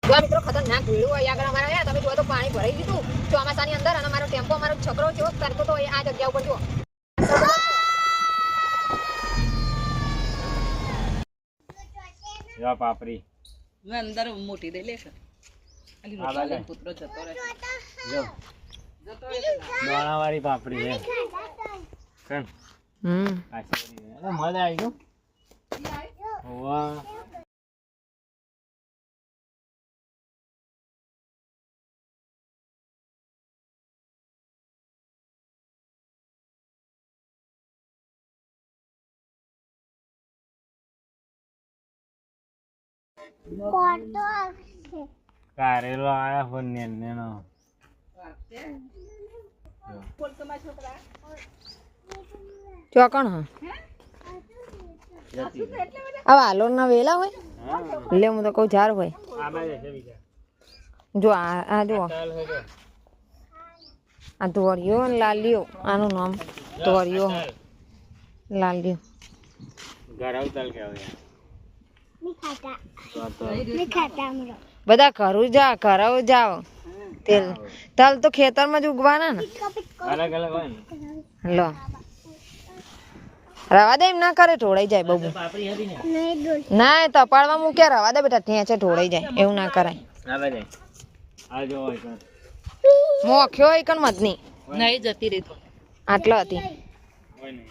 જો મિત્રો ખતરનાક ભીડું હોય આગળ અમારે હે તમે જો તો પાણી ભરાઈ દીધું ચોમાસાની અંદર અને મારો ટેમ્પો મારો છકરો જેવો કરતો તો આ જગ્યા ઉપર જો જા પાપરી મેં અંદર મોટી દે લેશે અલી રોટલા પુત્ર જતો રહે જો દાણાવાળી પાપડી છે કણ આશીર્વાદ અરે મજા આવી ગયો વાહ કારેલો આયા પણ નેનો ચોકણ હા આ વાલોર ના વેલા હોય એટલે હું તો કહું ઝાડ હોય જો આ જો આ ધોરિયો ને લાલિયો આનું નામ ધોરિયો લાલિયો ગરાવ તલ કેવાય બધા ઘરું જા ઘરો જાવ તેલ તલ તો ખેતરમાં જ ઉગવાના ને અલગ અલગ હોય ને લો રવા દે એમ ના કરે ઢોળાઈ જાય બબુ ના તપાડવા મૂક્યા રવા દે બેટા ત્યાં છે ઢોળાઈ જાય એવું ના કરાય આ જો હોય કણ મોખ્યો હોય કણ મતની નહીં જતી રહી તો આટલો હતી હોય ને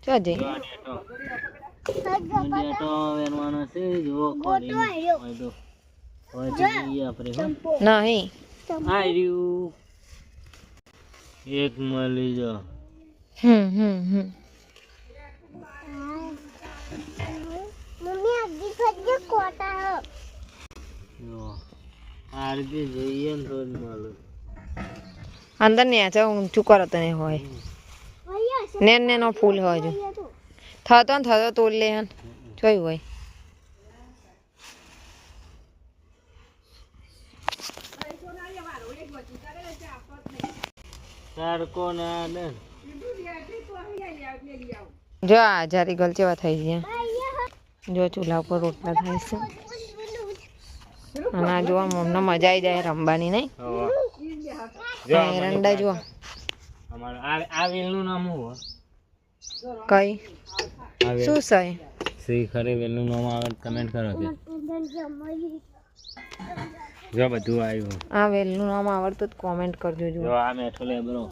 ચો જઈ ડેટો વેનવાનો છે જો કોરી હોય તો આપણે નહીં આર્યું એક મળી જો આરતી જોઈએ ને તો જ મળે અંદર ને છે ઊંચું કરો તો નહીં હોય નેનો ફૂલ હોય જો થતો ને થતો તોડ લે હન જોયું હોય સરકો ના ને જો આ જારી ગલ જેવા થઈ ગયા જો ચૂલા ઉપર રોટલા થાય છે અને આ જોવા મમ્મને મજા આવી જાય રમવાની નહીં એરંડા જો અમાર આ વેલનું નામ શું કઈ શું છે શ્રી ખરે વેલનું નામ આવે કમેન્ટ કરો કે જો બધું આવ્યું આ વેલનું નામ આવડતું તો કોમેન્ટ કરજો જો જો આ મેઠો લેબરો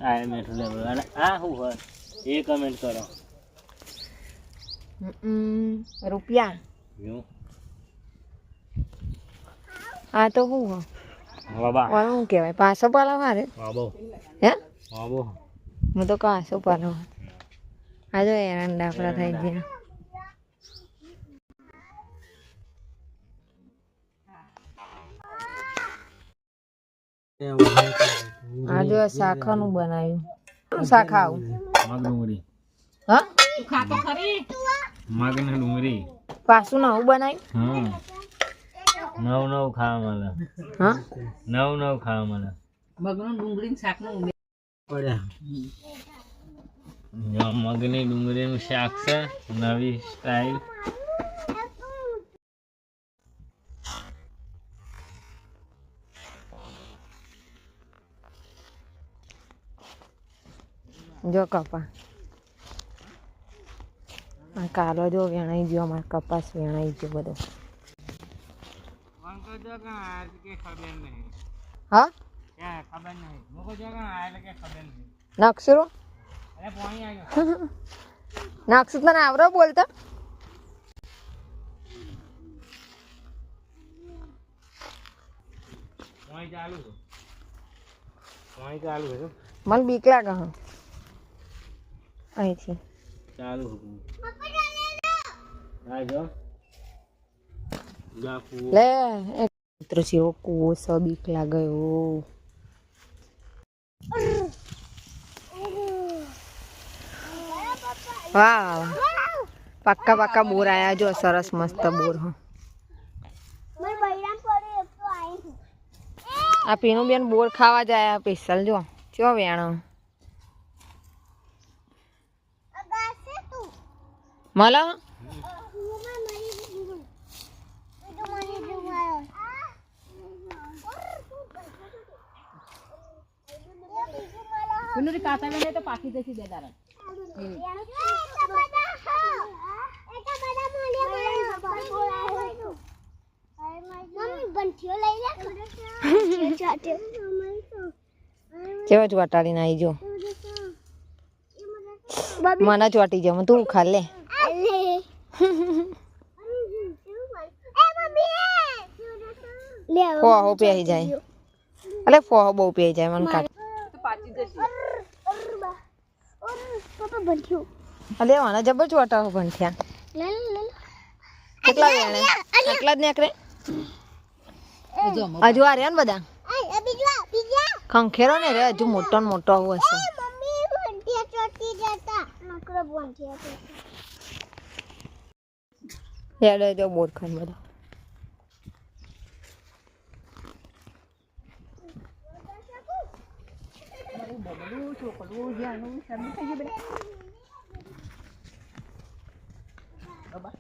આ મેઠો લેબરો અને આ શું હોય એ કમેન્ટ કરો રૂપિયા જો આ તો શું હોય બાબા ઓલું શું કહેવાય પાસો પાલાવ હારે બાબો હે બાબો હું તો કાસો પાલાવ આ જો એરંડા આપણા થઈ ગયા આ જો શાખાનું બનાવ્યું શું શાખા આવું મગ ડુંગળી હા તું ખાતો ખરી મગ ને ડુંગળી પાછું નવું બનાવ્યું નવ નવ ખાવા મળે હા નવ ખાવા મળે મગનું ડુંગળી શાકનું પડ્યા મગની ડુંગળીનું શાક છે નવી સ્ટાઈલ જો કપા આ કાલો જો વેણાઈ ગયો અમારે કપાસ વેણાઈ ગયો બધો હા નક્ષરો નક્ષ તને આવડો બોલતા મને બીક લાગે હા અહીંથી ચાલુ લે મિત્ર જેવો કોસો બીક લાગ્યો વાહ પાક્કા પાક્કા બોર આયા જો સરસ મસ્ત બોર હા આ પીનું બેન બોર ખાવા જાય સ્પેશિયલ જો ચો વેણો મલા પેલું રી કાતા મેને તો પાકી જશે બે દાડા કેવા ચોટાડીને આવી જો મને ચોટી જાવ તું ખા લે ફોહો પહેરી જાય અલે ફોહો બહુ પહેરી જાય મને કાઢ તો પાકી જશે અલે આના જબર ચોટા ભંઠ્યા કેટલા વેણે એટલા જ નીકળે જો હજુ આ રહ્યા ને બધા ખંખેરો ને રે હજુ મોટો ને મોટો હશે યાદ જો બોર ખાન બધા છોકરું જ્યાંનું શરમ થઈ ગઈ બેટા બાબા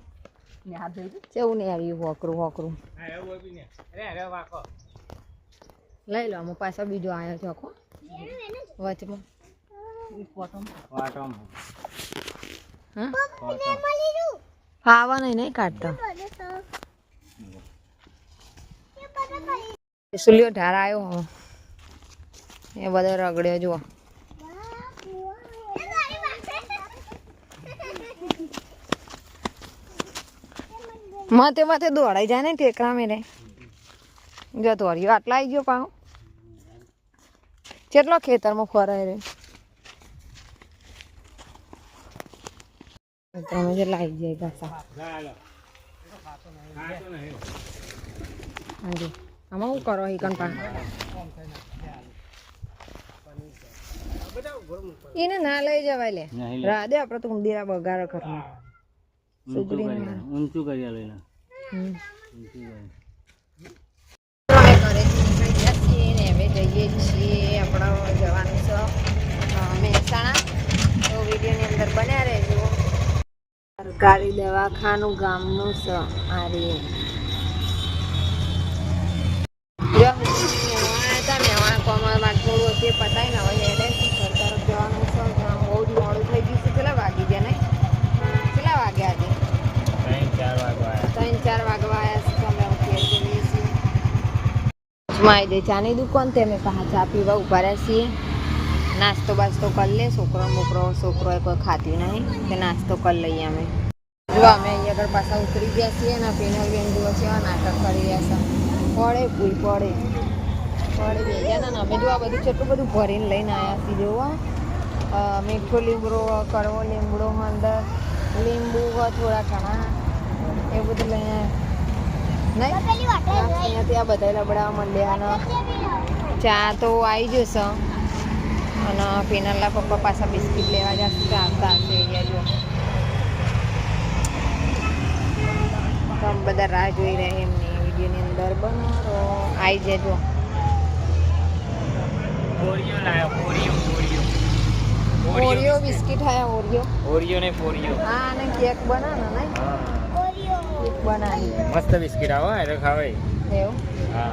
ને હાથ ધોઈ દે કેવું નહીં આવ્યું હોકરું હોકરું લઈ લો અમુક પાછો બીજો આવ્યો છે આખો વચમાં વાટમ હા ખાવા નહીં કાઢતો સુલિયો ઢાર આવ્યો હવે એ બધો રગડ્યો જુઓ માથે માથે દોડાઈ જાય ને ટેકરા મેરે જો દોડ્યો આટલા આવી ગયો પાહો કેટલો ખેતરમાં ફરાય રે તમે જે લાવી જાય ઘાસા હાજી આમાં શું કરો હિકન પા એને ના લઈ જવાય લે રા દે આપણે તો ઊંધીરા બગાડો ઘરમાં ઊંચું કરી લઈને અમે ઘરેથી નીકળી ગયા છીએ ને હવે જઈએ છીએ આપણે જવાનું છે મહેસાણા તો વિડીયોની અંદર બન્યા રહેજો સરકારી દવાખાનું ગામનું છે આ રે મેવાણા કોમરમાં થોડું તે પતાય ને હવે એને ઘર તરફ જવાનું છે બહુ જ મોડું થઈ ગયું છે કેટલા વાગી ગયા નહીં કેટલા વાગ્યા આજે 3-4 વાગવા આવ્યા છે અમે ઘેર જઈએ છીએ આવી દે ચાની દુકાન તે અમે પાછા ચા પીવા ઉભા રહ્યા છીએ નાસ્તો બાસ્તો કરી લે છોકરોએ કોઈ ખાતી નહીં તે નાસ્તો કરી લઈએ અમે જો અમે અહીંયા આગળ પાછા ઉતરી ગયા છીએ અને પેનલબેન જુઓ છે નાટક કરી રહ્યા છે પડે ભૂલ પડે બે જણા ને અમે જો આ બધું કેટલું બધું ભરીને લઈને આવ્યા છીએ જોવા મીઠો લીમડો કડવો લીમડો અંદર લીંબુ થોડા ઘણા એ બધું લઈને નહીં અહીંયાથી આ બધા લબડાવા માંડ્યા ચા તો આવી જશે અને પેનલના પપ્પા પાછા બિસ્કીટ લેવા જશે આવતા હશે અહીંયા જો તો બધા રાહ જોઈ રહ્યા એમની વિડીયોની અંદર બનો તો આવી જજો ઓરિયો બિસ્કિટ હે ઓરિયો ને પોરિયો હા અને કેક બનાનો નહીં કેક બનાવી મસ્ત બિસ્કિટ આવો એટલે ખાવાય એવું હા